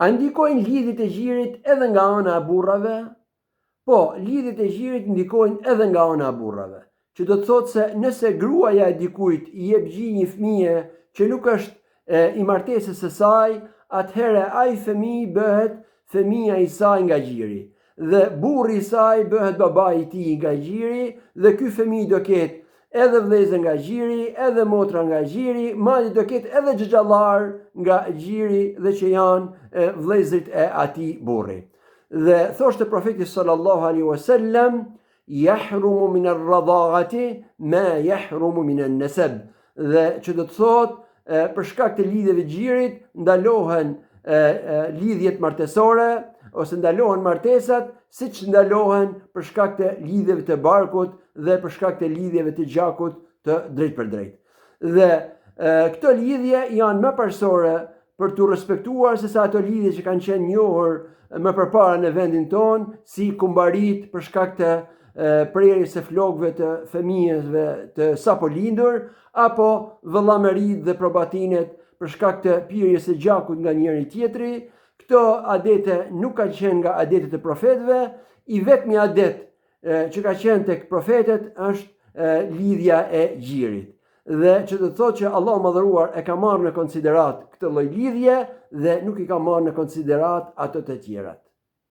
A ndikojnë lidhjet e gjirit edhe nga ana e burrave? Po, lidhjet e gjirit ndikojnë edhe nga ana e burrave, që do të thotë se nëse gruaja e dikujt I jep gjinj një fëmije që nuk është I martesës së saj, atëherë ai fëmijë bëhet fëmia I saj nga gjiri, dhe burri I saj bëhet babai I tij nga gjiri, dhe ky fëmijë do ketë edhe vëllezër nga gjiri, edhe motra nga gjiri, madje do ketë edhe xhaxhallar nga gjiri dhe që janë vëllezërit e atij burri. Dhe thoshte profeti sallallahu alaihi wasallam, yahrumu min ar-radha'ati ma yahrumu min an-nasab. Dhe që do të thotë për shkak të lidhjeve gjirit ndalohen lidhjet martesore ose ndalohen martesat, siç ndalohen për shkak të lidhjeve të barkut dhe për shkak të lidhjeve të gjakut të drejt për drejt. Dhe këto lidhje janë më parsorë për të respektuar se sa ato lidhje që kanë qenë njohur më përpara në vendin ton, si kumbarit për shkak të prerjes së flokëve të fëmijëve të sapo lindur, apo vëllamerit dhe probatinet për shkak të pirjes së gjakut nga njëri tjetri. Këto adete nuk kanë qenë nga adetet e profetëve, I vetmi adet që ka qenë tek profetet është lidhja e gjirit. Dhe që do të thotë që Allahu Madhëruar e ka marrë në konsiderat këtë lloj lidhje dhe nuk I ka marrë në konsiderat ato të tjerat.